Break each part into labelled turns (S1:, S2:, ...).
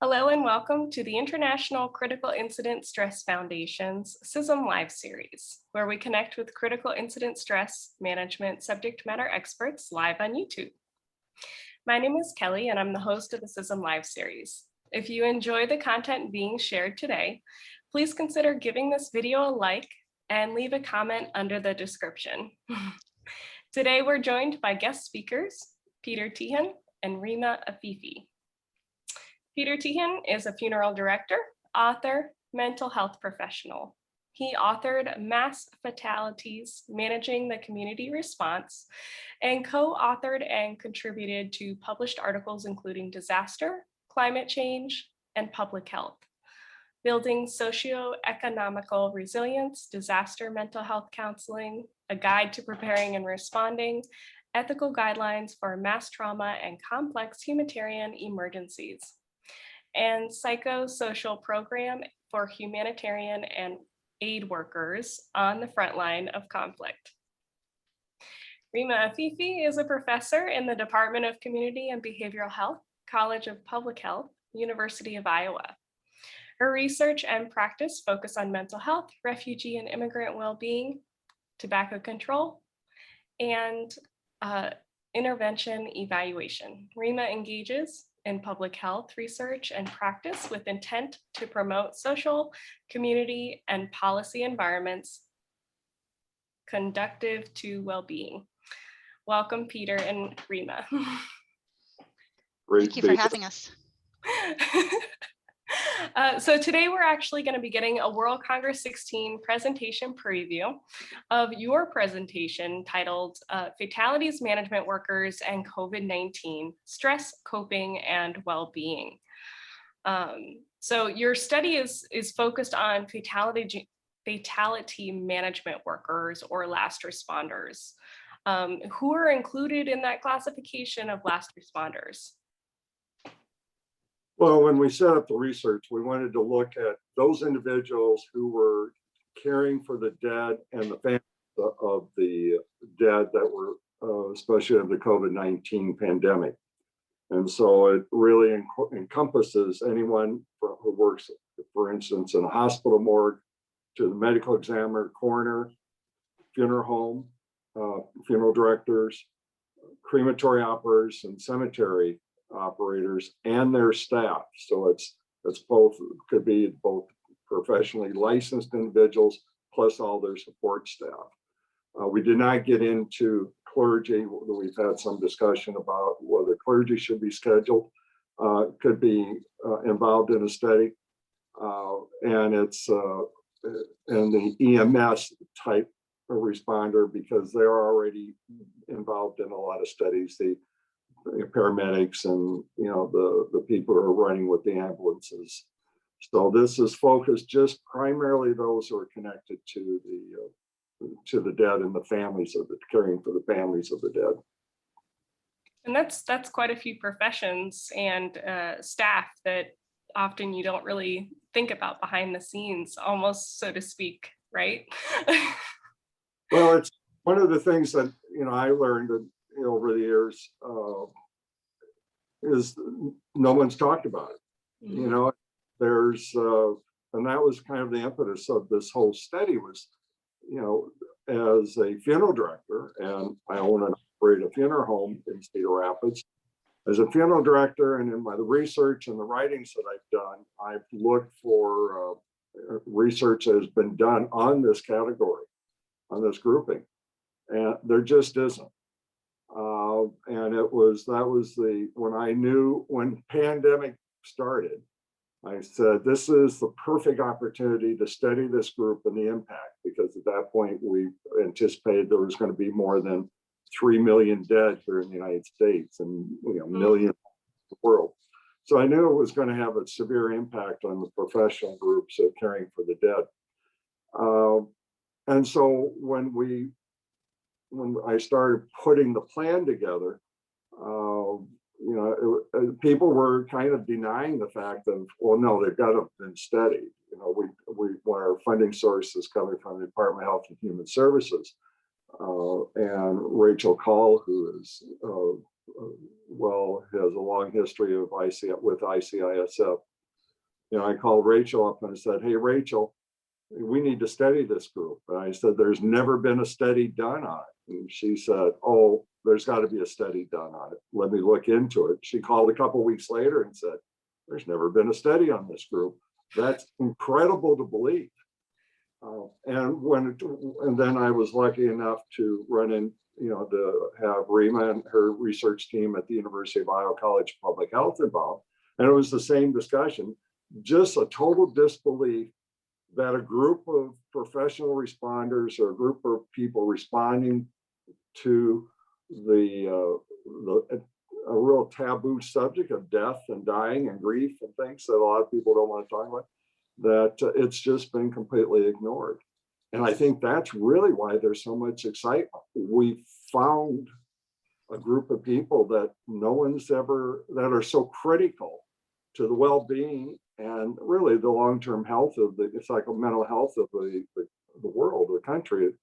S1: Hello and welcome to the International Critical Incident Stress Foundation's CISM Live Series, where we connect with critical incident stress management subject matter experts live on YouTube. My name is Kelly and I'm the host of the CISM Live Series. If you enjoy the content being shared today, please consider giving this video a like and leave a comment under the description. Today we're joined by guest speakers, Teahen and Rima Afifi. Teahen is a funeral director, author, mental health professional. He authored Mass Fatalities, Managing the Community Response, and co-authored and contributed to published articles including disaster, climate change, and public health, building socio-economical resilience, disaster mental health counseling, a guide to preparing and responding, ethical guidelines for mass trauma and complex humanitarian emergencies, and psychosocial program for humanitarian and aid workers on the front line of conflict. Rima Afifi is a professor in the Department of Community and Behavioral Health, College of Public Health, University of Iowa. Her research and practice focus on mental health, refugee and immigrant well-being, tobacco control, and intervention evaluation. Rima engages in public health research and practice with intent to promote social, community, and policy environments conducive to well-being. Welcome, Peter and Rima.
S2: Thank you for having us.
S1: So today we're actually going to be getting a World Congress 16 presentation preview of your presentation titled Fatalities, Management Workers, and COVID-19, Stress, Coping, and Well-Being. So your study is focused on fatality management workers or last responders. Who are included in that classification of last responders?
S2: Well, when we set up the research, we wanted to look at those individuals who were caring for the dead and the families of the dead that were especially of the COVID-19 pandemic. And so it really encompasses anyone who works, for instance, in a hospital morgue, to the medical examiner, coroner, funeral home, funeral directors, crematory operators, and cemetery operators and their staff. So it's both, could be both professionally licensed individuals plus all their support staff. We did not get into clergy. We've had some discussion about whether clergy should be scheduled, could be involved in a study, and it's and the EMS type of responder, because they're already involved in a lot of studies. The paramedics and the people who are running with the ambulances. So this is focused just primarily those who are connected to the dead and the families of the caring for the families of the dead.
S1: And that's quite a few professions and staff that often you don't really think about behind the scenes, almost, so to speak, right?
S2: Well, it's one of the things that I learned over the years is no one's talked about it. Mm-hmm. There's and that was kind of the impetus of this whole study was, as a funeral director, and I own and operate a funeral home in Cedar Rapids. As a funeral director, and in the research and the writings that I've done, I've looked for research that has been done on this category, on this grouping, and there just isn't. And that was when pandemic started, I said, this is the perfect opportunity to study this group and the impact, because at that point we anticipated there was going to be more than 3 million dead here in the United States and millions in the world. So I knew it was going to have a severe impact on the professional groups of caring for the dead. And so when I started putting the plan together, people were kind of denying the fact of, well, no, they've got to have been studied. We our funding source is coming from the Department of Health and Human Services, and Rachel Call, who is well, has a long history of with ICISF. I called Rachel up and I said, "Hey, Rachel, we need to study this group." And I said, "There's never been a study done on it." And she said, "Oh, there's got to be a study done on it. Let me look into it." She called a couple of weeks later and said, "There's never been a study on this group." That's incredible to believe. And then I was lucky enough to run in, to have Rima and her research team at the University of Iowa College of Public Health involved. And it was the same discussion, just a total disbelief that a group of professional responders or a group of people responding to a real taboo subject of death and dying and grief and things that a lot of people don't want to talk about, that it's just been completely ignored. And I think that's really why there's so much excitement. We found a group of people that that are so critical to the well-being and really the long-term health of the mental health of the world, the country.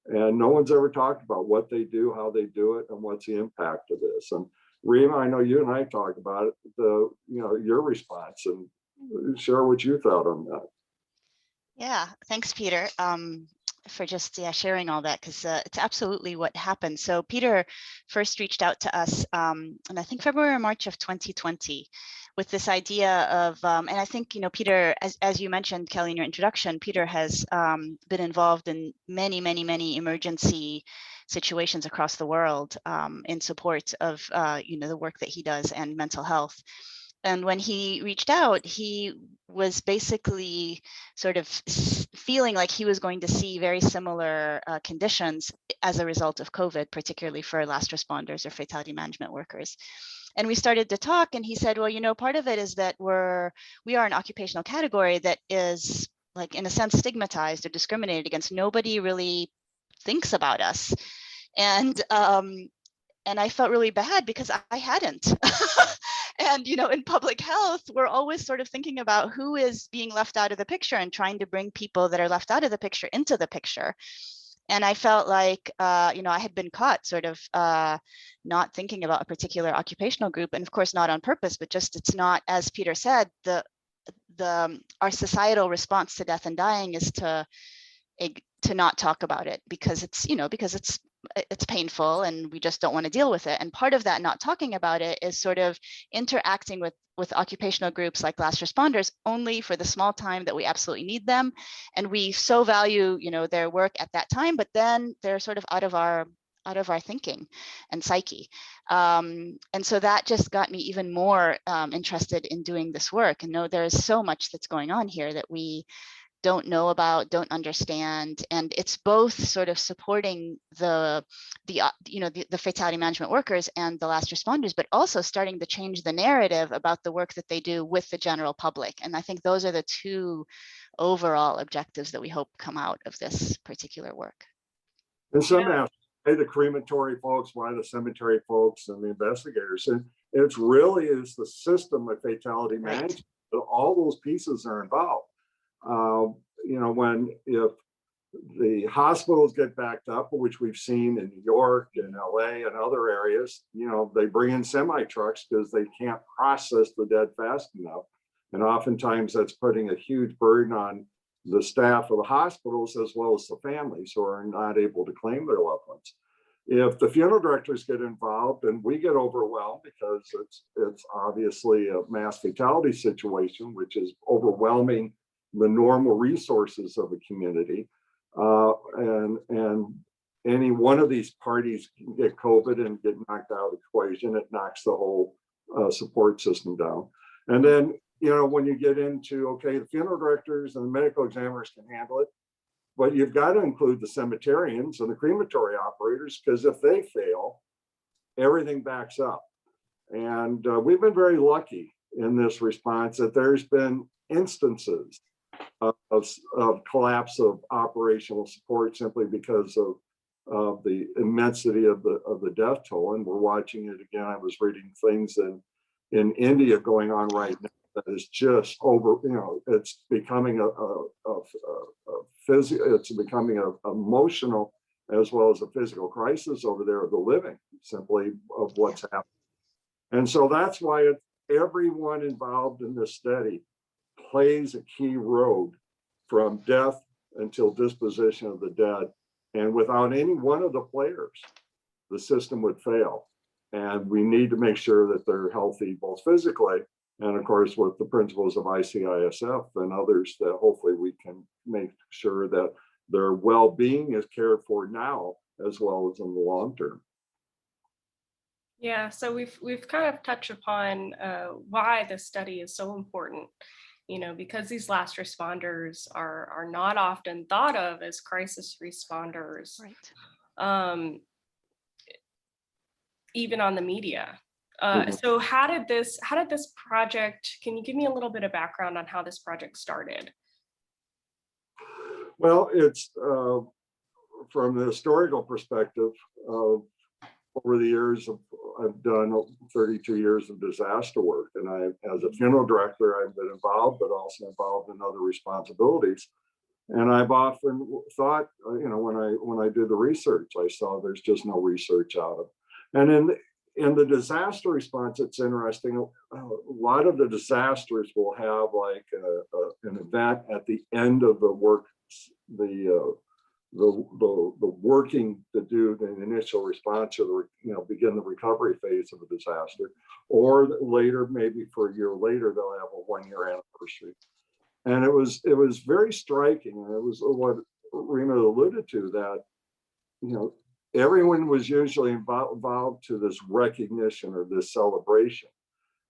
S2: And no one's ever talked about what they do, how they do it, and what's the impact of this. And Rima, I know you and I talked about it, your response, and share what you thought on that.
S3: Yeah, thanks, Peter, for just sharing all that, because it's absolutely what happened. So Peter first reached out to us, and I think February or March of 2020, with this idea of, and I think, Peter, as you mentioned, Kelly, in your introduction, Peter has been involved in many, many, many emergency situations across the world in support of, the work that he does and mental health. And when he reached out, he was basically sort of feeling like he was going to see very similar conditions as a result of COVID, particularly for last responders or fatality management workers. And we started to talk, and he said, well, part of it is that we are an occupational category that is, like, in a sense, stigmatized or discriminated against. Nobody really thinks about us. And I felt really bad because I hadn't. And, in public health, we're always sort of thinking about who is being left out of the picture and trying to bring people that are left out of the picture into the picture. And I felt like, I had been caught sort of not thinking about a particular occupational group, and of course, not on purpose, but just it's not, as Peter said, our societal response to death and dying is to not talk about it because it's painful and we just don't want to deal with it. And part of that not talking about it is sort of interacting with occupational groups like last responders only for the small time that we absolutely need them. And we so value, their work at that time, but then they're sort of out of our thinking and psyche. And so that just got me even more interested in doing this work. And there's so much that's going on here that we don't know about, don't understand, and it's both sort of supporting the fatality management workers and the last responders, but also starting to change the narrative about the work that they do with the general public. And I think those are the two overall objectives that we hope come out of this particular work.
S2: And somehow, the crematory folks, why the cemetery folks, and the investigators, and it really is the system of fatality management. All those pieces are involved. If the hospitals get backed up, which we've seen in New York and LA and other areas, they bring in semi trucks because they can't process the dead fast enough. And oftentimes that's putting a huge burden on the staff of the hospitals as well as the families who are not able to claim their loved ones. If the funeral directors get involved, and we get overwhelmed because it's obviously a mass fatality situation, which is overwhelming the normal resources of a community, and any one of these parties can get COVID and get knocked out of the equation, it knocks the whole support system down. And then, when you get into, okay, the funeral directors and the medical examiners can handle it, but you've got to include the cemeterians and the crematory operators, because if they fail, everything backs up. And we've been very lucky in this response that there's been instances of collapse of operational support simply because of the immensity of the death toll. And we're watching it again. I was reading things in India going on right now that is just it's becoming it's becoming an emotional as well as a physical crisis over there of the living, simply of what's happening And so that's why everyone involved in this study plays a key role from death until disposition of the dead. And without any one of the players, the system would fail. And we need to make sure that they're healthy, both physically and of course with the principles of ICISF and others, that hopefully we can make sure that their well-being is cared for now as well as in the long term.
S1: Yeah, so we've kind of touched upon why this study is so important, because these last responders are not often thought of as crisis responders,
S3: Right.
S1: Even on the media.
S2: Mhm.
S1: So how did this project, can you give me a little bit of background on how this project started?
S2: Well, it's from the historical perspective. Over the years, I've done 32 years of disaster work, and as a funeral director, I've been involved, but also involved in other responsibilities. And I've often thought, when I did the research, I saw there's just no research out of it. And in the disaster response, it's interesting. A lot of the disasters will have like an event at the end of the work, the working to do the initial response or begin the recovery phase of a disaster, or later, maybe for a year later, they'll have a 1-year anniversary. And it was very striking, and it was what Rima alluded to, that everyone was usually involved to this recognition or this celebration,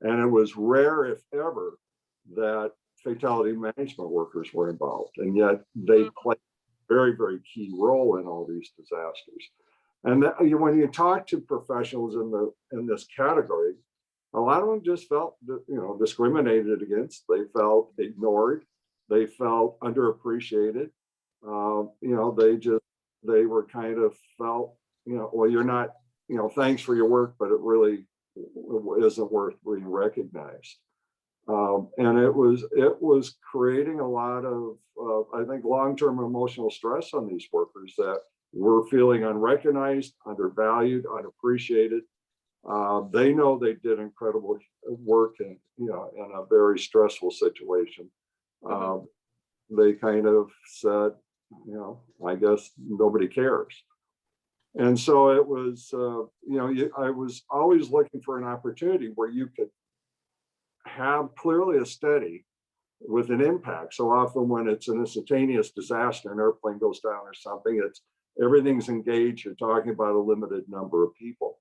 S2: and it was rare, if ever, that fatality management workers were involved, and yet they played very, very key role in all these disasters. And that, when you talk to professionals in this category, a lot of them just felt discriminated against. They felt ignored. They felt underappreciated. They were kind of felt, well, you're not, thanks for your work, but it really isn't worth being recognized. And it was creating a lot of, I think, long-term emotional stress on these workers that were feeling unrecognized, undervalued, unappreciated. They know they did incredible work in a very stressful situation. They kind of said, I guess nobody cares. And so it was, I was always looking for an opportunity where you could have clearly a study with an impact. So often when it's an instantaneous disaster, an airplane goes down or something, everything's engaged. You're talking about a limited number of people.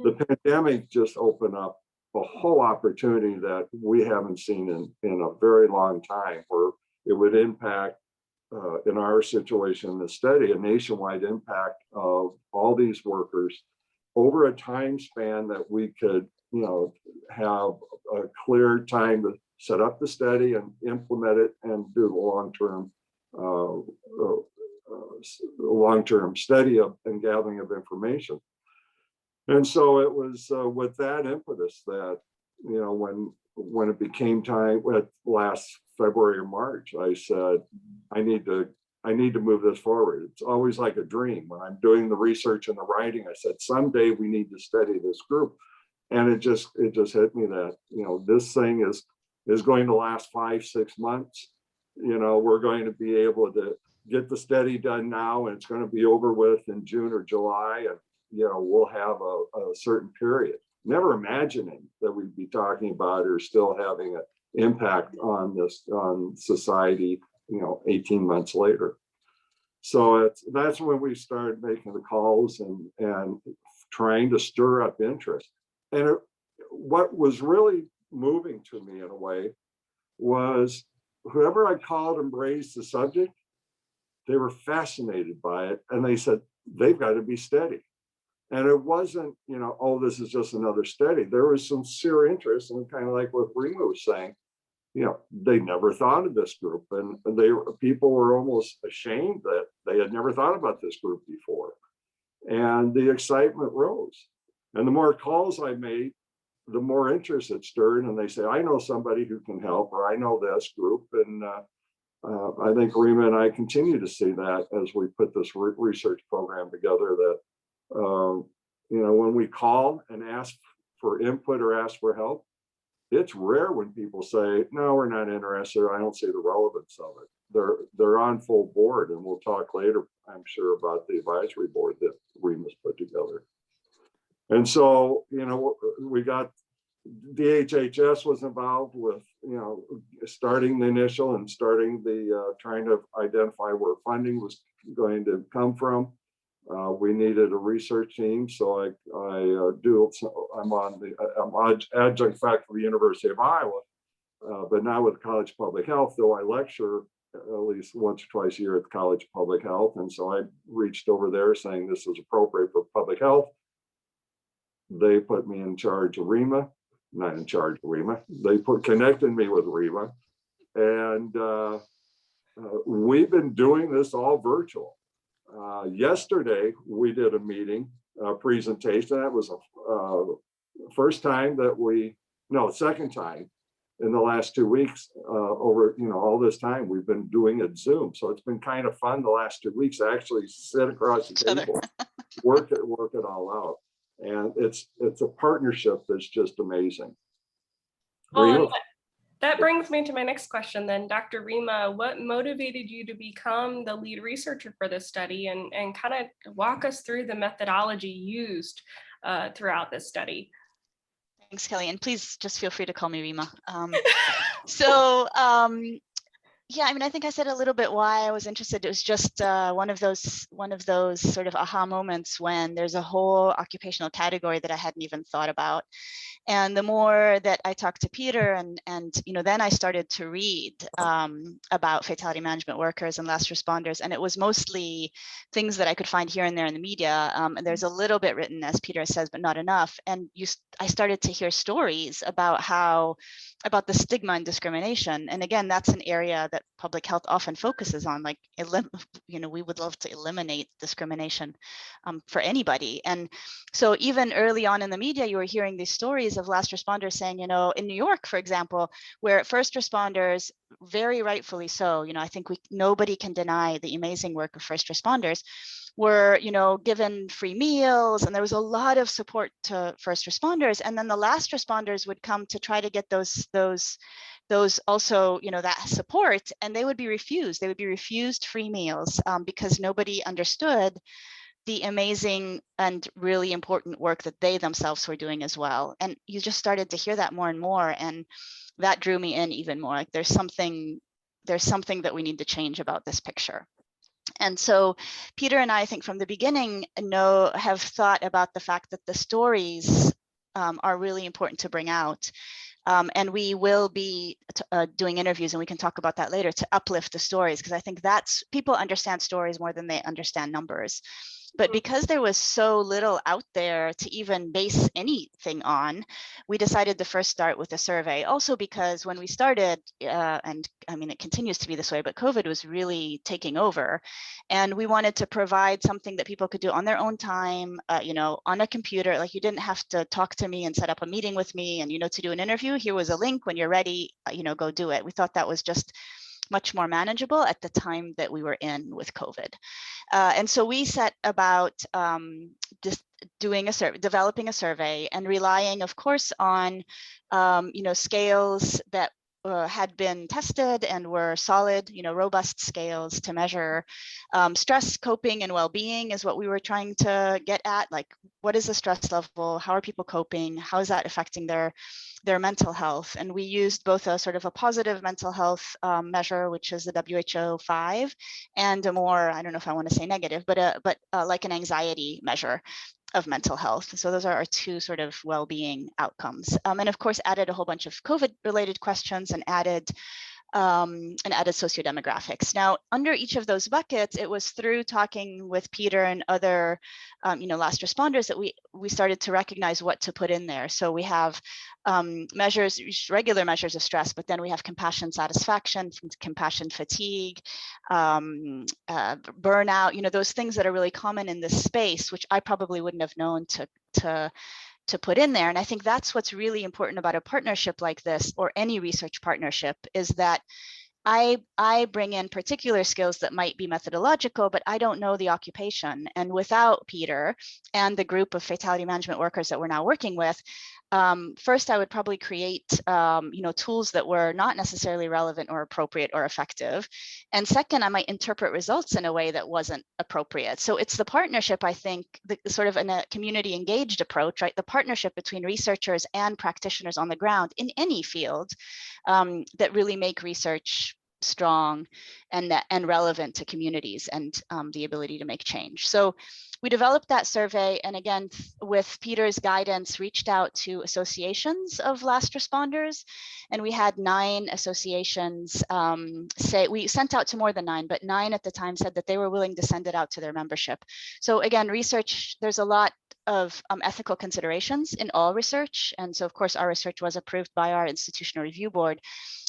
S2: The pandemic just opened up a whole opportunity that we haven't seen in a very long time, where it would impact, in our situation in the study, a nationwide impact of all these workers over a time span that we could, have a clear time to set up the study and implement it and do the long-term study of and gathering of information. And so it was with that impetus that, when it became time, last February or March, I said, I need to move this forward. It's always like a dream. When I'm doing the research and the writing, I said, someday we need to study this group. And it just hit me that, this thing is going to last 5-6 months. We're going to be able to get the study done now, and it's going to be over with in June or July. And, we'll have a certain period. Never imagining that we'd be talking about or still having an impact on society, 18 months later. So that's when we started making the calls and trying to stir up interest. And what was really moving to me in a way was whoever I called and raised the subject, they were fascinated by it. And they said, they've got to be studied. And it wasn't, oh, this is just another study. There was sincere interest, and kind of like what Rima was saying, they never thought of this group, and people were almost ashamed that they had never thought about this group before. And the excitement rose. And the more calls I made, the more interest it stirred. And they say, I know somebody who can help, or I know this group. And I think Rima and I continue to see that as we put this research program together, that, when we call and ask for input or ask for help, it's rare when people say, no, we're not interested. I don't see the relevance of it. They're on full board, and we'll talk later, I'm sure, about the advisory board that Rima's put together. And so, you know, we got DHHS was involved with, you know, starting the initial and starting the trying to identify where funding was going to come from. We needed a research team, so I'm adjunct faculty for the University of Iowa, but now with the College of Public Health, though I lecture at least once or twice a year at the College of Public Health. And so I reached over there saying this is appropriate for public health. They put me in charge of Rima, not in charge of Rima. They connected me with Rima, and we've been doing this all virtual. Yesterday, we did a meeting, presentation. That was second time in the last 2 weeks over, you know, all this time we've been doing it Zoom. So it's been kind of fun the last 2 weeks to actually sit across the table, work it all out. And it's a partnership that's just amazing.
S1: Well, that brings me to my next question then, Dr. Rima. What motivated you to become the lead researcher for this study, and kind of walk us through the methodology used throughout this study?
S3: Thanks, Kelly. And please just feel free to call me Rima. Yeah, I mean, I think I said a little bit why I was interested. It was just one of those sort of aha moments when there's a whole occupational category that I hadn't even thought about. And the more that I talked to Peter and you know, then I started to read about fatality management workers and last responders, and it was mostly things that I could find here and there in the media. And there's a little bit written, as Peter says, but not enough. And I started to hear stories about about the stigma and discrimination. And again, that's an area that public health often focuses on, like, you know, we would love to eliminate discrimination for anybody. And so even early on in the media, you were hearing these stories of last responders saying, you know, in New York, for example, where first responders, very rightfully so, you know, I think nobody can deny the amazing work of first responders, were, you know, given free meals, and there was a lot of support to first responders. And then the last responders would come to try to get those also, you know, that support, and they would be refused. They would be refused free meals because nobody understood the amazing and really important work that they themselves were doing as well. And you just started to hear that more and more, and that drew me in even more. Like, there's something that we need to change about this picture. And so Peter and I think from the beginning have thought about the fact that the stories are really important to bring out. And we will be doing interviews, and we can talk about that later, to uplift the stories, because I think people understand stories more than they understand numbers. But because there was so little out there to even base anything on, we decided to first start with a survey. Also because when we started, and I mean, it continues to be this way, but COVID was really taking over. And we wanted to provide something that people could do on their own time, you know, on a computer. Like, you didn't have to talk to me and set up a meeting with me and, you know, to do an interview. Here was a link. When you're ready, you know, go do it. We thought that was just much more manageable at the time that we were in with COVID. And so we set about just developing a survey, and relying, of course, on you know, scales that had been tested and were solid, you know, robust scales to measure stress, coping, and well-being is what we were trying to get at. Like, what is the stress level? How are people coping? How is that affecting their mental health? And we used both a sort of a positive mental health measure, which is the WHO 5, and a more, I don't know if I want to say negative, but like an anxiety measure of mental health. So those are our two sort of well-being outcomes. And of course, added a whole bunch of COVID-related questions, and added sociodemographics. Now, under each of those buckets, it was through talking with Peter and other, you know, last responders that we started to recognize what to put in there. So we have measures, regular measures of stress, but then we have compassion satisfaction, compassion fatigue, burnout, you know, those things that are really common in this space, which I probably wouldn't have known to put in there. And I think that's what's really important about a partnership like this, or any research partnership, is that I bring in particular skills that might be methodological, but I don't know the occupation. And without Peter and the group of fatality management workers that we're now working with, First, I would probably create tools that were not necessarily relevant or appropriate or effective. And second, I might interpret results in a way that wasn't appropriate. So it's the partnership, I think, sort of in a community engaged approach, right? The partnership between researchers and practitioners on the ground in any field that really make research strong and relevant to communities and the ability to make change. So we developed that survey, and again, with Peter's guidance, reached out to associations of last responders, and we had 9 associations say, we sent out to more than 9, but 9 at the time said that they were willing to send it out to their membership. So again, research, there's a lot of ethical considerations in all research, and so of course our research was approved by our institutional review board.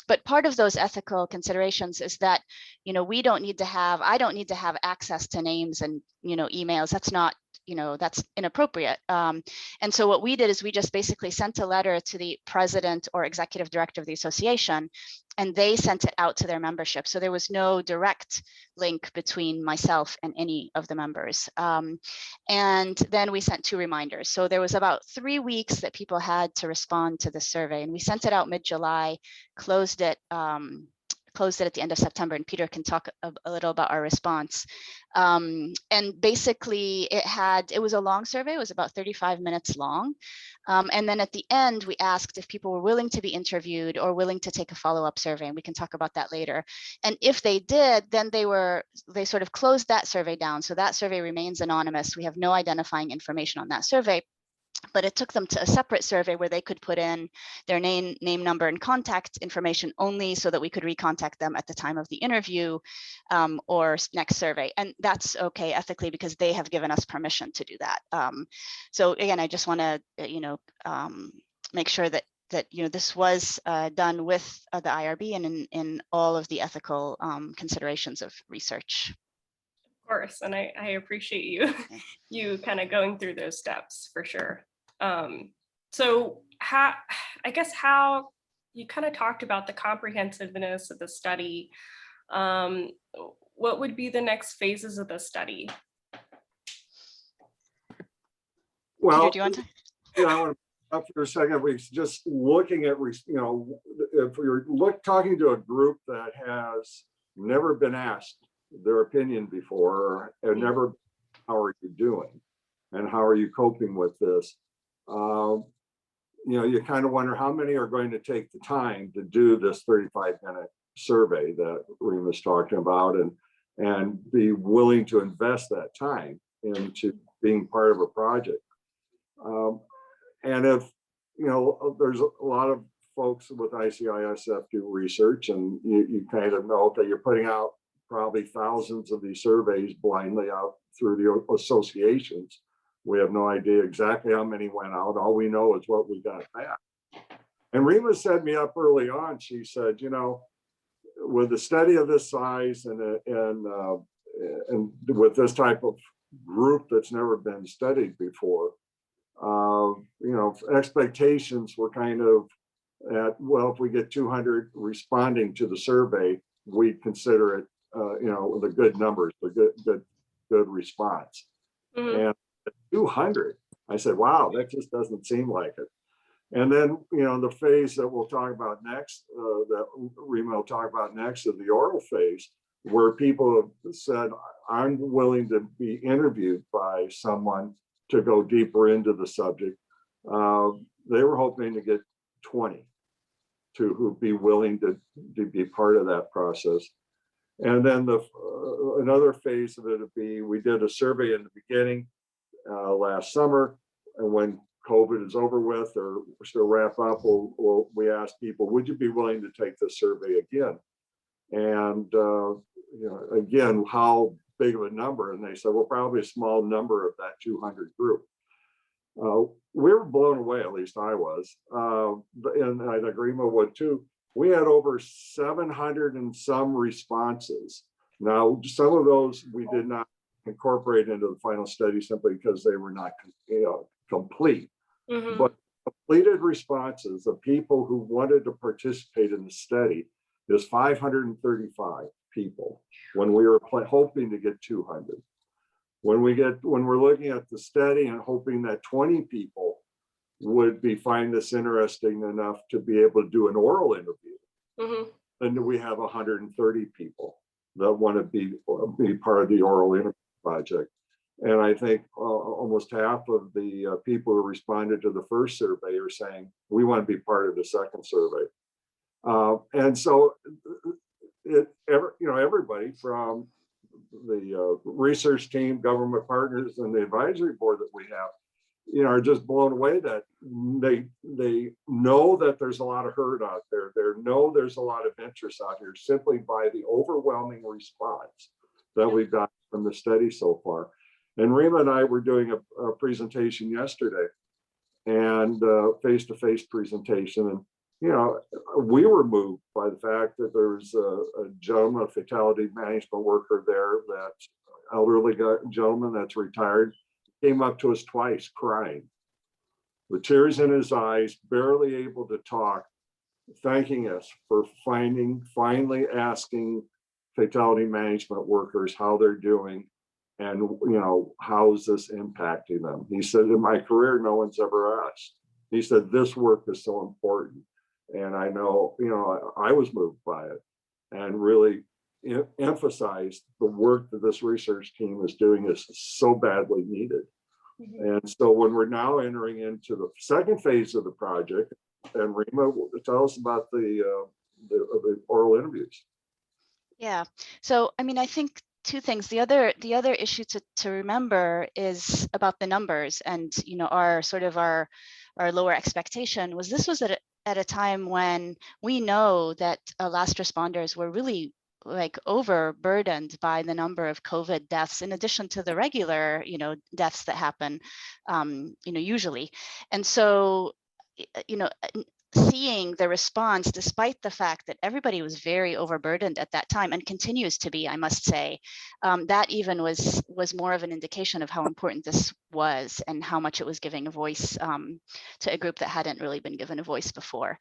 S3: But part of those ethical considerations is that, I don't need to have access to names and, emails. That's not, that's inappropriate. And so what we did is we just basically sent a letter to the president or executive director of the association, and they sent it out to their membership. So there was no direct link between myself and any of the members. And then we sent 2 reminders. So there was about 3 weeks that people had to respond to the survey, and we sent it out mid-July, closed it at the end of September, and Peter can talk a little about our response. And basically it was a long survey. It was about 35 minutes long. And then at the end, we asked if people were willing to be interviewed or willing to take a follow-up survey, and we can talk about that later. And if they did, then they sort of closed that survey down. So that survey remains anonymous. We have no identifying information on that survey. But it took them to a separate survey where they could put in their name, number, and contact information only, so that we could recontact them at the time of the interview or next survey. And that's okay ethically, because they have given us permission to do that. So again, I just want to make sure that this was done with the IRB and in all of the ethical considerations of research.
S1: Of course, and I appreciate you kind of going through those steps for sure. So how you kind of talked about the comprehensiveness of the study. What would be the next phases of the study?
S2: Well,
S3: Peter, do you want to?
S2: Yeah, I want to up for a second. We just looking at, if we're talking to a group that has never been asked their opinion before, and never, how are you doing, and how are you coping with this? You kind of wonder how many are going to take the time to do this 35-minute survey that Rima's talking about, and be willing to invest that time into being part of a project. And if, there's a lot of folks with ICISF do research, and you kind of know that you're putting out probably thousands of these surveys blindly out through the associations. We have no idea exactly how many went out. All we know is what we got back. And Rima set me up early on. She said, with a study of this size and with this type of group that's never been studied before, expectations were kind of at, well, if we get 200 responding to the survey, we consider it, the good numbers, the good response. Mm-hmm. And 200, I said, wow, that just doesn't seem like it. And then, the phase that we'll talk about next, that Rima will talk about next, is the oral phase, where people have said, I'm willing to be interviewed by someone to go deeper into the subject. They were hoping to get 20 who'd be willing to be part of that process. And then another phase of it would be, we did a survey in the beginning last summer, and when COVID is over with or to wrap up, we asked people, would you be willing to take this survey again? And again, how big of a number? And they said, well, probably a small number of that 200 group. We were blown away, at least I was, and I think Rima would too. We had over 700 and some responses. Now, some of those we did not incorporate into the final study simply because they were not complete. Mm-hmm. But completed responses of people who wanted to participate in the study is 535 people, when we were hoping to get 200. When we're looking at the study and hoping that 20 people would find this interesting enough to be able to do an oral interview.
S1: Mhm.
S2: And we have 130 people that want to be part of the oral interview project. And I think almost half of the people who responded to the first survey are saying, we want to be part of the second survey. And so everybody from the research team, government partners, and the advisory board that we have, are just blown away that they know that there's a lot of hurt out there. They know there's a lot of interest out here simply by the overwhelming response that we've got from the study so far. And Rima and I were doing a presentation yesterday, and face-to-face presentation, and we were moved by the fact that there was a gentleman, a fatality management worker there, that elderly gentleman that's retired, came up to us twice crying, with tears in his eyes, barely able to talk, thanking us for finally asking fatality management workers how they're doing, and how is this impacting them. He said, in my career, no one's ever asked. He said, this work is so important. And I know, I was moved by it, and really emphasized the work that this research team is doing is so badly needed. And so when we're now entering into the second phase of the project, and Rima, tell us about the oral interviews.
S3: Yeah. So, I mean, I think two things. The other issue to remember is about the numbers, and our lower expectation was this was at a time when we know that last responders were really like overburdened by the number of COVID deaths, in addition to the regular, deaths that happen, usually. And so, seeing the response, despite the fact that everybody was very overburdened at that time and continues to be, I must say, that even was more of an indication of how important this was and how much it was giving a voice to a group that hadn't really been given a voice before.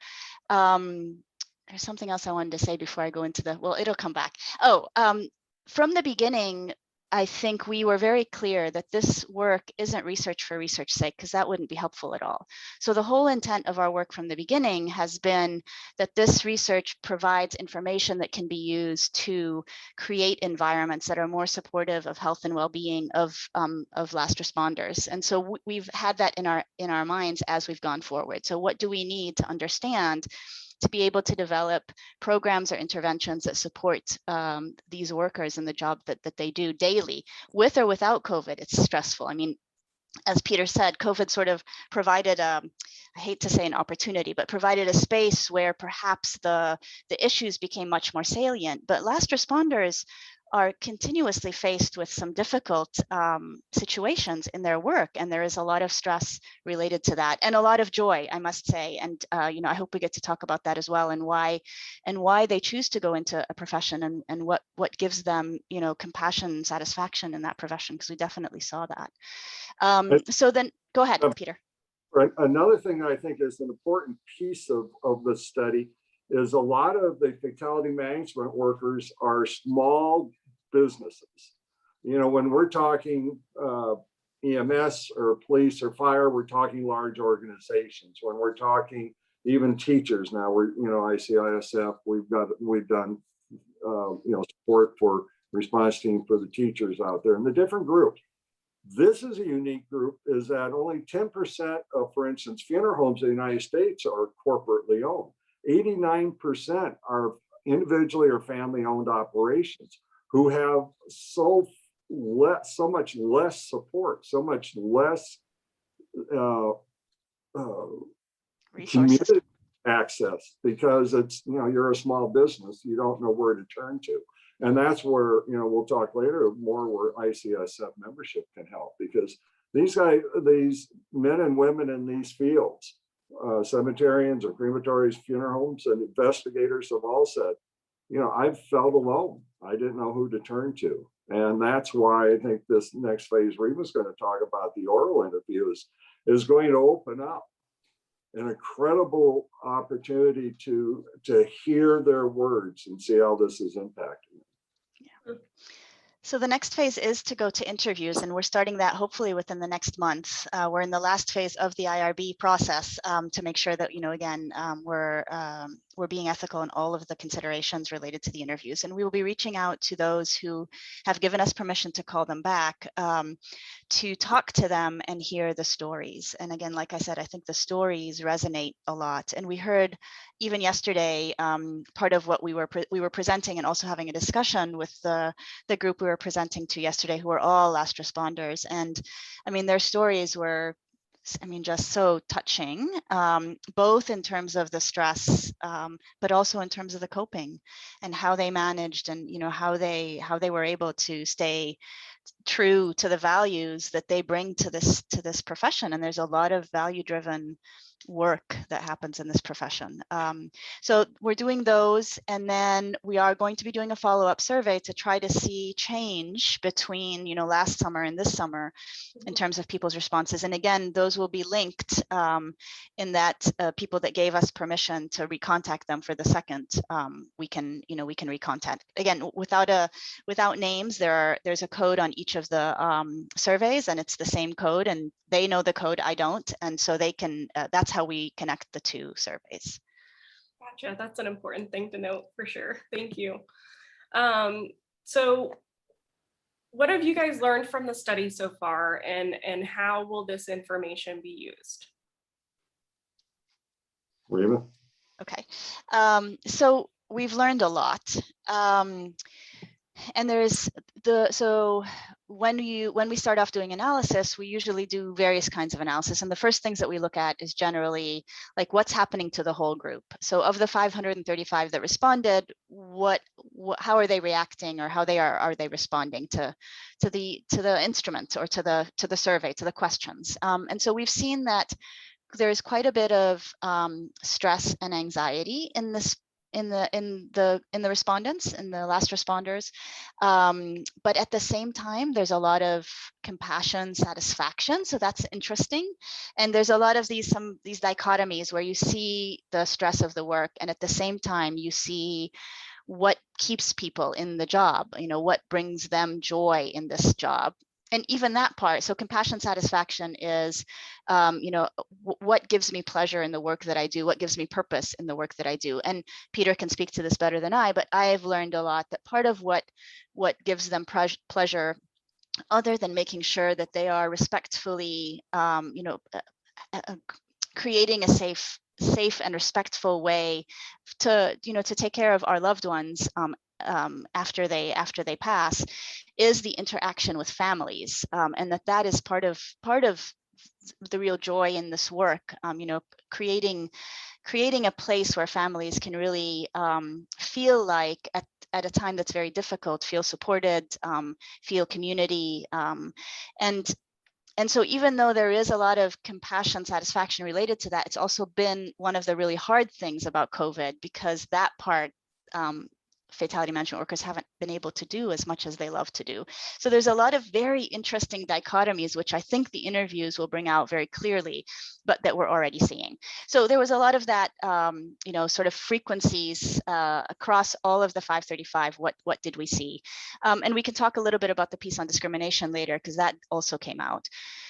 S3: There's something else I wanted to say before I go into it'll come back. From the beginning, I think we were very clear that this work isn't research for research's sake, because that wouldn't be helpful at all. So the whole intent of our work from the beginning has been that this research provides information that can be used to create environments that are more supportive of health and well-being of last responders. And so we've had that in our minds as we've gone forward. So what do we need to understand to be able to develop programs or interventions that support these workers in the job that they do daily, with or without COVID? It's stressful. I mean, as Peter said, COVID sort of provided I hate to say an opportunity, but provided a space where perhaps the issues became much more salient. But last responders are continuously faced with some difficult situations in their work, and there is a lot of stress related to that, and a lot of joy, I must say. And I hope we get to talk about that as well, and why they choose to go into a profession, and what gives them compassion and satisfaction in that profession, because we definitely saw that. So then, go ahead, Peter.
S2: Right. Another thing that I think is an important piece of the study is a lot of the fatality management workers are small businesses. When we're talking EMS or police or fire, we're talking large organizations. When we're talking even teachers now, we're ICISF, we've done support for response team for the teachers out there and the different groups. This is a unique group, is that only 10% of, for instance, funeral homes in the United States are corporately owned. 89% are individually or family owned operations who have so much less support, so much less community access, because it's, you're a small business, you don't know where to turn to. And that's where, we'll talk later more where ICSF membership can help, because these men and women in these fields, cemeterians or crematories, funeral homes, and investigators have all said, I've felt alone. I didn't know who to turn to. And that's why I think this next phase Rima's going to talk about, the oral interviews, is going to open up an incredible opportunity to hear their words and see how this is impacting them.
S3: Yeah. So the next phase is to go to interviews, and we're starting that hopefully within the next month. We're in the last phase of the IRB process to make sure that, again, we're being ethical in all of the considerations related to the interviews. And we will be reaching out to those who have given us permission to call them back to talk to them and hear the stories. And again, like I said, I think the stories resonate a lot. And we heard even yesterday, part of what we were presenting and also having a discussion with the group we were presenting to yesterday, who were all last responders. And I mean, their stories were, just so touching, both in terms of the stress, but also in terms of the coping and how they managed, and how they were able to stay true to the values that they bring to this profession. And there's a lot of value-driven work that happens in this profession. So we're doing those, and then we are going to be doing a follow-up survey to try to see change between last summer and this summer in terms of people's responses. And again, those will be linked in that people that gave us permission to recontact them for the second, we can recontact. Again, without names, there's a code on each of the surveys, and it's the same code, and they know the code, I don't, and so they can, that's how we connect the two surveys.
S1: Gotcha, that's an important thing to note for sure. Thank you. So what have you guys learned from the study so far, and how will this information be used?
S2: Rima?
S3: Okay, so we've learned a lot. And there's so when we start off doing analysis, we usually do various kinds of analysis. And the first things that we look at is generally like what's happening to the whole group. So of the 535 that responded, how are they reacting, or how are they responding to the instrument, or to the survey, to the questions. And so we've seen that there's quite a bit of stress and anxiety in this in the respondents, in the last responders, but at the same time there's a lot of compassion, satisfaction, so that's interesting. And there's a lot of these dichotomies where you see the stress of the work, and at the same time you see what keeps people in the job, what brings them joy in this job. And even that part, so compassion, satisfaction is, what gives me pleasure in the work that I do, what gives me purpose in the work that I do. And Peter can speak to this better than I, but I've learned a lot that part of what gives them pleasure, other than making sure that they are respectfully, creating a safe and respectful way to take care of our loved ones after they pass, is the interaction with families, and that is part of the real joy in this work. Creating a place where families can really feel like at a time that's very difficult, feel supported, feel community, and so even though there is a lot of compassion, satisfaction related to that, it's also been one of the really hard things about COVID, because that part, fatality management workers haven't been able to do as much as they love to do. So there's a lot of very interesting dichotomies, which I think the interviews will bring out very clearly, but that we're already seeing. So there was a lot of that, sort of frequencies across all of the 535. What did we see? And we can talk a little bit about the piece on discrimination later, because that also came out.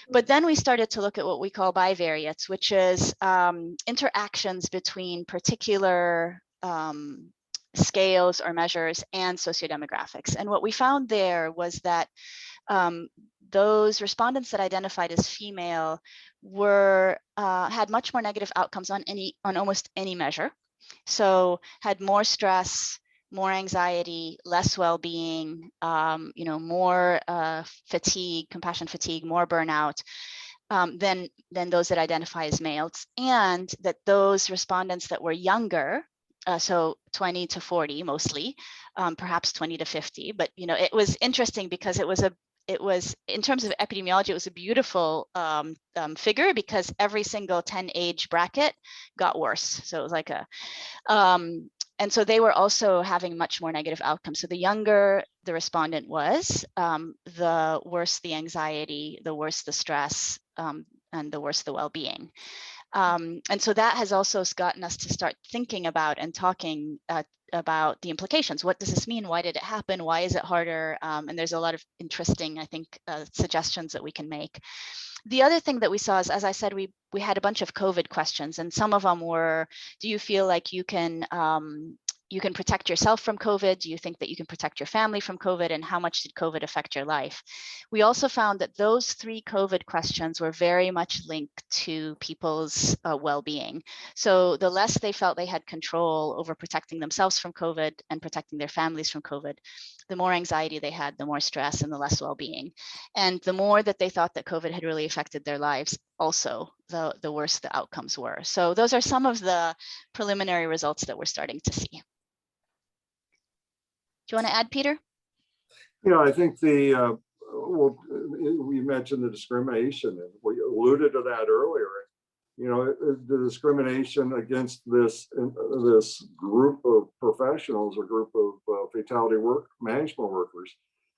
S3: But then we started to look at what we call bivariates, which is interactions between particular scales or measures and sociodemographics. And what we found there was that those respondents that identified as female had much more negative outcomes on almost any measure. So had more stress, more anxiety, less well-being, more fatigue, compassion fatigue, more burnout than those that identify as males. And that those respondents that were younger, so 20 to 40 mostly, perhaps 20 to 50. But it was interesting because it was in terms of epidemiology, it was a beautiful figure, because every single 10 age bracket got worse. So it was like and so they were also having much more negative outcomes. So the younger the respondent was, the worse the anxiety, the worse the stress, and the worse the well-being. And so that has also gotten us to start thinking about and talking about the implications. What does this mean? Why did it happen? Why is it harder? And there's a lot of interesting, I think, suggestions that we can make. The other thing that we saw is, as I said, we had a bunch of COVID questions, and some of them were, do you feel like you can protect yourself from COVID? Do you think that you can protect your family from COVID? And how much did COVID affect your life? We also found that those 3 COVID questions were very much linked to people's well-being. So the less they felt they had control over protecting themselves from COVID and protecting their families from COVID, the more anxiety they had, the more stress, and the less well-being. And the more that they thought that COVID had really affected their lives, also, the worse the outcomes were. So those are some of the preliminary results that we're starting to see. Do you want to add, Peter?
S2: Yeah, I think well, we mentioned the discrimination, and we alluded to that earlier. You know, the discrimination against this group of professionals, or group of fatality work management workers,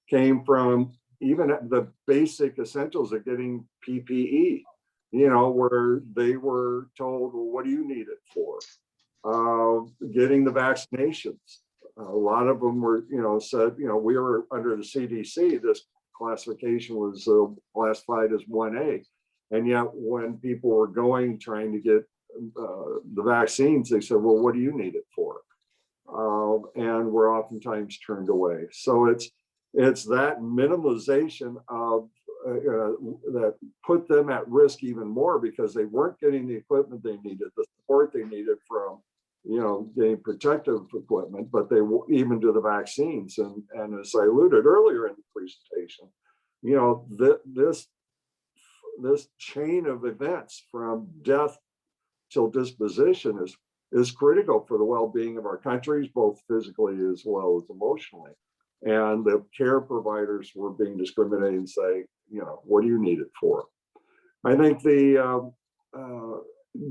S2: came from even the basic essentials of getting PPE. You know, where they were told, well, what do you need it for? Getting the vaccinations. A lot of them were, you know, said, you know, we were under the CDC, this classification was classified as 1A. And yet when people were trying to get the vaccines, they said, well, what do you need it for? And we're oftentimes turned away. So it's that minimalization of that put them at risk even more, because they weren't getting the equipment they needed, the support they needed from, you know, getting protective equipment, but they even do the vaccines. And as I alluded earlier in the presentation, you know, this chain of events from death till disposition is critical for the well-being of our countries, both physically as well as emotionally. And the care providers were being discriminated and say, you know, what do you need it for? I think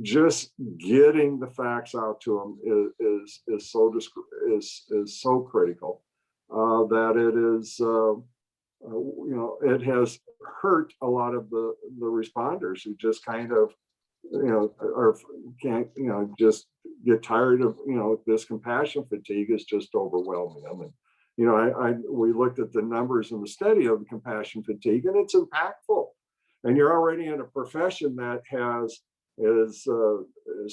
S2: just getting the facts out to them is so critical that it is you know, it has hurt a lot of the responders who just kind of, you know, can't, you know, just get tired of, you know, this compassion fatigue is just overwhelming them. And you know, we looked at the numbers in the study of the compassion fatigue, and it's impactful. And you're already in a profession that is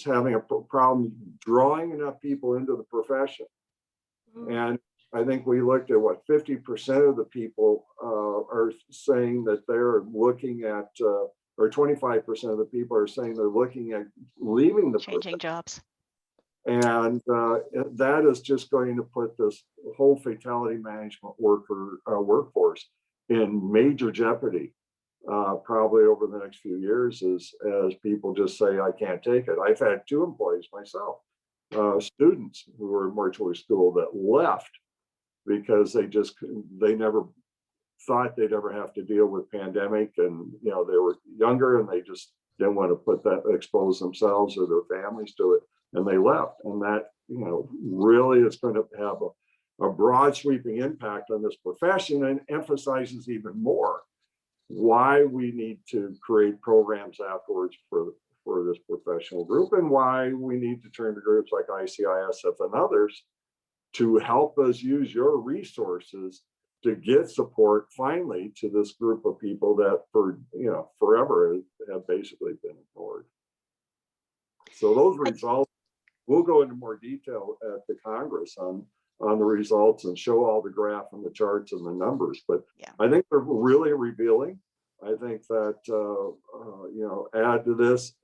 S2: having a problem drawing enough people into the profession. And I think we looked at what 50% of the people are saying that they're looking at, or 25% of the people are saying they're looking at leaving the
S3: changing jobs.
S2: And that is just going to put this whole fatality management workforce in major jeopardy, probably over the next few years, as people just say, I can't take it. I've had 2 employees myself, students who were in mortuary school, that left because they never thought they'd ever have to deal with pandemic. And, you know, they were younger and they just didn't want to expose themselves or their families to it. And they left. And that, you know, really is going to have a broad sweeping impact on this profession, and emphasizes even more why we need to create programs afterwards for this professional group, and why we need to turn to groups like ICISF and others to help us use your resources to get support finally to this group of people that for, you know, forever have basically been ignored. So those results, we'll go into more detail at the Congress on the results and show all the graph and the charts and the numbers. But yeah, I think they're really revealing. I think that, you know, add to this,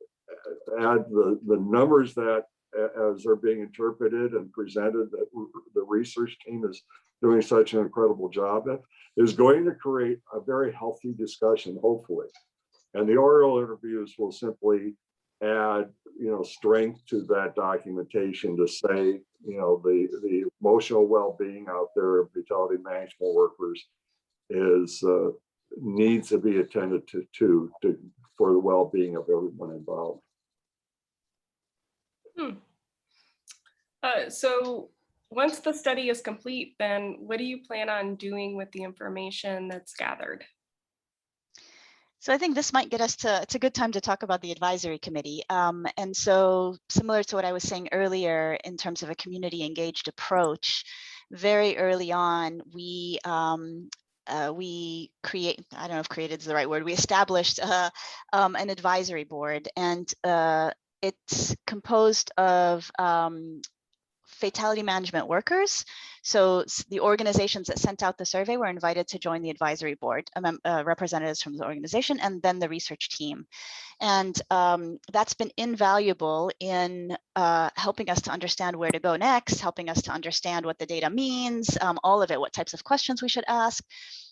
S2: add the numbers that as they're being interpreted and presented, that the research team is doing such an incredible job at, is going to create a very healthy discussion, hopefully. And the oral interviews will simply add, you know, strength to that documentation to say, you know, the emotional well-being out there of fatality management workers is needs to be attended to for the well-being of everyone involved.
S1: So once the study is complete, then what do you plan on doing with the information that's gathered?
S3: So I think this might get us to, it's a good time to talk about the advisory committee. And so similar to what I was saying earlier, in terms of a community engaged approach, very early on, we create, I don't know if created is the right word, we established an advisory board, and it's composed of fatality management workers. So the organizations that sent out the survey were invited to join the advisory board, representatives from the organization, and then the research team. And that's been invaluable in helping us to understand where to go next, helping us to understand what the data means, all of it, what types of questions we should ask.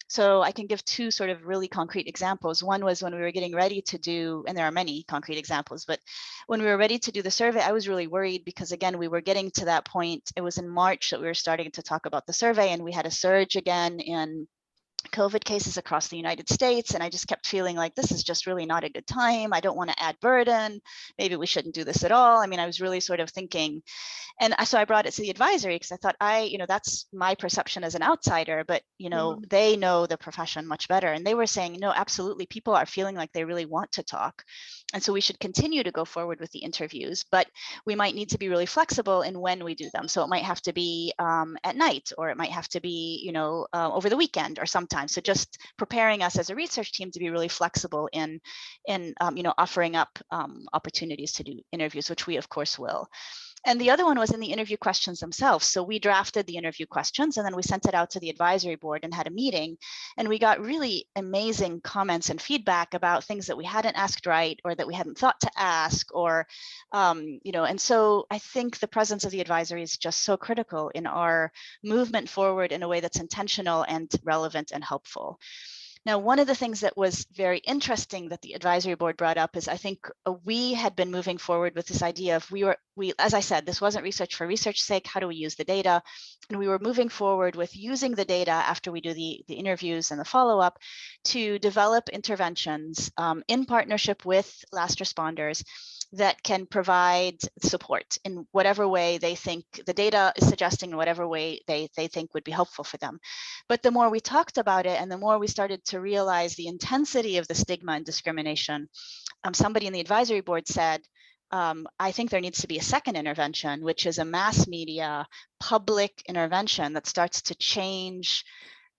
S3: So I can give two sort of really concrete examples. One was when we were getting ready to do, and there are many concrete examples, but when we were ready to do the survey, I was really worried because, again, we were getting to that point. It was in March that we were starting to talk about the survey, and we had a surge again in COVID cases across the United States. And I just kept feeling like this is just really not a good time. I don't want to add burden. Maybe we shouldn't do this at all. I mean, I was really sort of thinking, and so I brought it to the advisory because I thought that's my perception as an outsider, but, they know the profession much better. And they were saying, no, absolutely. People are feeling like they really want to talk. And so we should continue to go forward with the interviews, but we might need to be really flexible in when we do them. So it might have to be at night, or it might have to be, over the weekend or sometime. So just preparing us as a research team to be really flexible in offering up opportunities to do interviews, which we of course will. And the other one was in the interview questions themselves. So we drafted the interview questions, and then we sent it out to the advisory board and had a meeting. And we got really amazing comments and feedback about things that we hadn't asked right, or that we hadn't thought to ask, or, and so I think the presence of the advisory is just so critical in our movement forward in a way that's intentional and relevant and helpful. Now, one of the things that was very interesting that the advisory board brought up is, I think we had been moving forward with this idea of as I said, this wasn't research for research's sake. How do we use the data? And we were moving forward with using the data after we do the interviews and the follow-up to develop interventions in partnership with last responders that can provide support in whatever way they think the data is suggesting, in whatever way they think would be helpful for them. But the more we talked about it, and the more we started to realize the intensity of the stigma and discrimination, somebody in the advisory board said, I think there needs to be a second intervention, which is a mass media public intervention that starts to change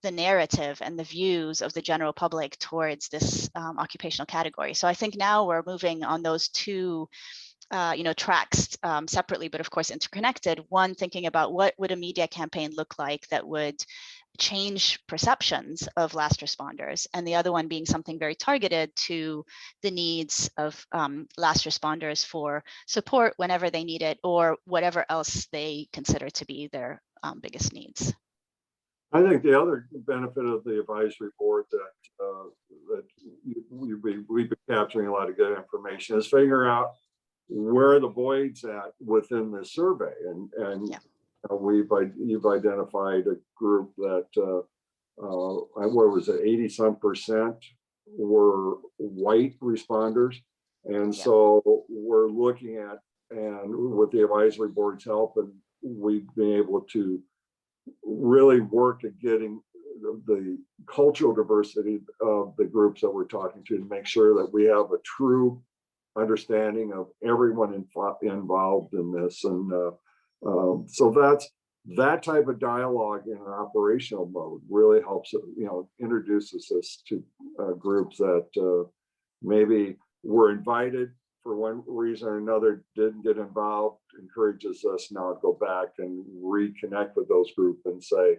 S3: the narrative and the views of the general public towards this occupational category. So I think now we're moving on those two tracks separately, but of course interconnected. One, thinking about what would a media campaign look like that would change perceptions of last responders, and the other one being something very targeted to the needs of last responders for support whenever they need it, or whatever else they consider to be their biggest needs.
S2: I think the other benefit of the advisory board that we've been capturing a lot of good information is figuring out where the void's at within the survey, and
S3: Yeah.
S2: You've identified a group that what was it, 80% were white responders, and
S3: Yeah.
S2: so we're looking at, and with the advisory board's help, and we've been able to really work at getting the cultural diversity of the groups that we're talking to make sure that we have a true understanding of everyone involved in this. And so that type of dialogue in an operational mode really helps, introduces us to groups that maybe were invited for one reason or another, didn't get involved, encourages us now to go back and reconnect with those groups and say,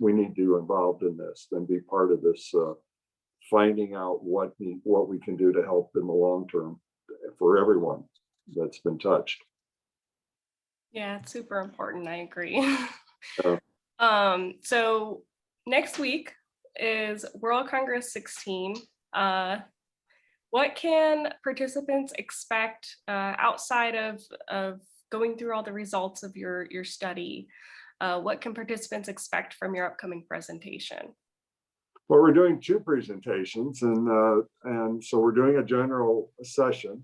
S2: we need you involved in this and be part of this, finding out what we can do to help in the long term for everyone that's been touched.
S1: Yeah, it's super important. I agree.
S2: Uh,
S1: So next week is World Congress 16. What can participants expect outside of going through all the results of your study? What can participants expect from your upcoming presentation?
S2: Well, we're doing two presentations, and so we're doing a general session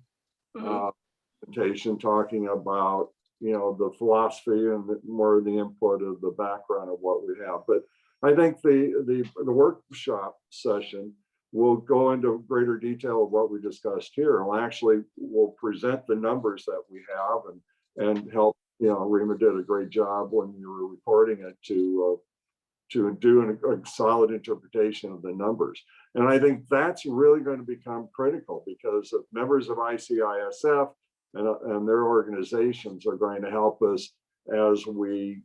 S2: presentation talking about the philosophy and more of the input of the background of what we have. But I think the workshop session will go into greater detail of what we discussed here. We'll present the numbers that we have and help, Rima did a great job when you were reporting it to do a solid interpretation of the numbers. And I think that's really going to become critical, because if members of ICISF and their organizations are going to help us as we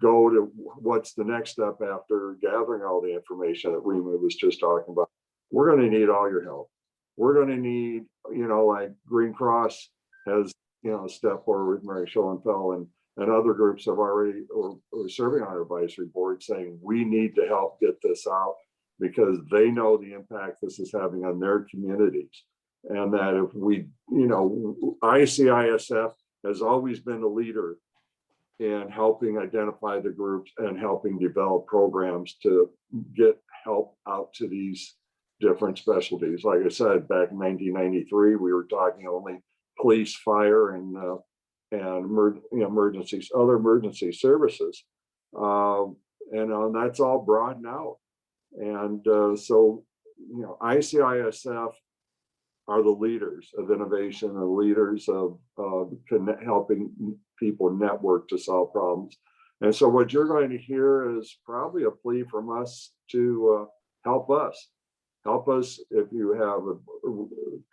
S2: go to what's the next step after gathering all the information that Rima was just talking about. We're going to need all your help. We're going to need, like Green Cross has, stepped forward with Mary Schoenfeld and other groups have already or serving on our advisory board, saying we need to help get this out, because they know the impact this is having on their communities. And that if we, ICISF has always been a leader in helping identify the groups and helping develop programs to get help out to these different specialties. Like I said, back in 1993, we were talking only police, fire, and emergencies, other emergency services, and that's all broadened out. And so, ICISF are the leaders of innovation and leaders of helping people network to solve problems. And so what you're going to hear is probably a plea from us to help us. Help us if you have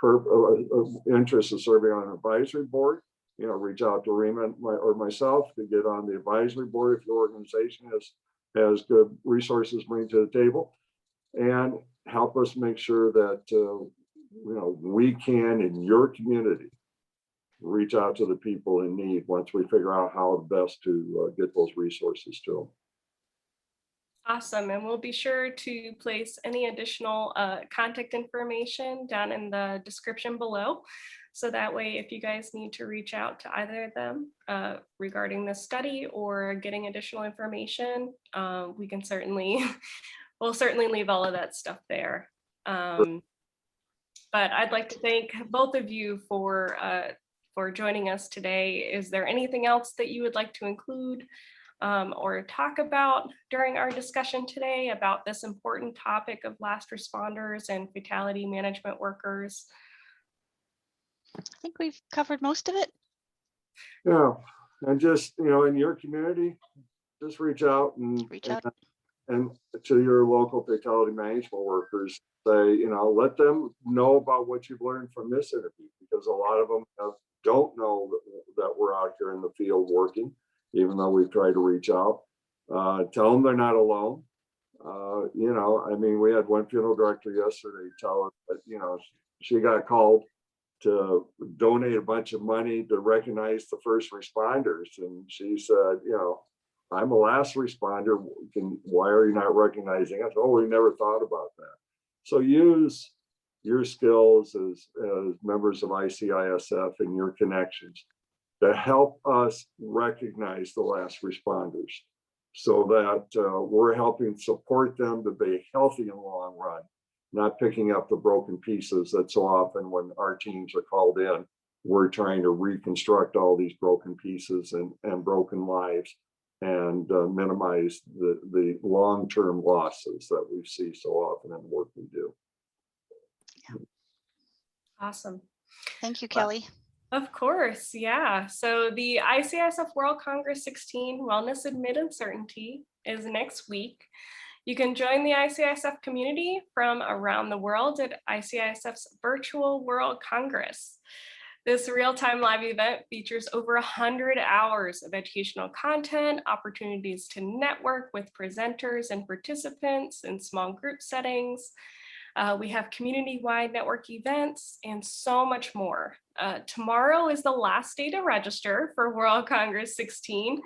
S2: an interest in serving on an advisory board. Reach out to Rima or myself to get on the advisory board if your organization has good resources to bring to the table, and help us make sure that we can, in your community, reach out to the people in need once we figure out how best to get those resources to them.
S1: Awesome. And we'll be sure to place any additional contact information down in the description below. So that way, if you guys need to reach out to either of them regarding this study or getting additional information, we can we'll certainly leave all of that stuff there. But I'd like to thank both of you for joining us today. Is there anything else that you would like to include or talk about during our discussion today about this important topic of last responders and fatality management workers?
S3: I think we've covered most of it.
S2: Yeah, and just, in your community, just reach out and to your local fatality management workers, say, let them know about what you've learned from this interview, because a lot of them don't know that we're out here in the field working, even though we've tried to reach out. Tell them they're not alone. We had one funeral director yesterday tell us that, she got called to donate a bunch of money to recognize the first responders. And she said, I'm a last responder. Why are you not recognizing us? Oh, we never thought about that. So use your skills as members of ICISF and your connections to help us recognize the last responders, so that we're helping support them to be healthy in the long run, not picking up the broken pieces that so often when our teams are called in, we're trying to reconstruct all these broken pieces and broken lives, and minimize the long-term losses that we see so often in the work we do.
S1: Awesome.
S3: Thank you, Kelly.
S1: Of course, yeah. So the ICISF World Congress 16 Wellness Amid Uncertainty is next week. You can join the ICISF community from around the world at ICISF's Virtual World Congress. This real-time live event features over 100 hours of educational content, opportunities to network with presenters and participants in small group settings. We have community-wide network events and so much more. Tomorrow is the last day to register for World Congress 16.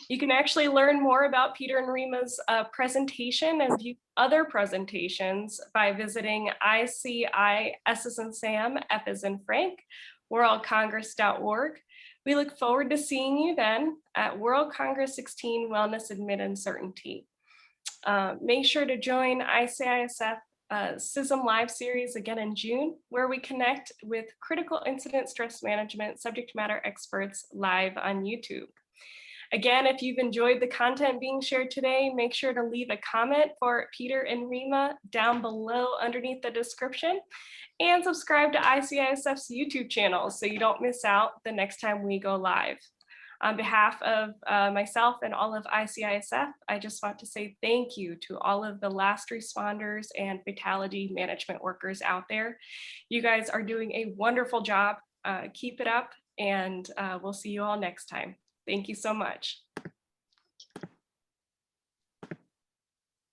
S1: You can actually learn more about Peter and Rima's presentation and view other presentations by visiting ICI-SSNSAM, F as in Frank, worldcongress.org. We look forward to seeing you then at World Congress 16 Wellness Amid Uncertainty. Make sure to join ICISF CISM Live Series again in June, where we connect with critical incident stress management subject matter experts live on YouTube. Again, if you've enjoyed the content being shared today, make sure to leave a comment for Peter and Rima down below underneath the description, and subscribe to ICISF's YouTube channel so you don't miss out the next time we go live. On behalf of myself and all of ICISF, I just want to say thank you to all of the last responders and fatality management workers out there. You guys are doing a wonderful job. Keep it up, and we'll see you all next time. Thank you so much.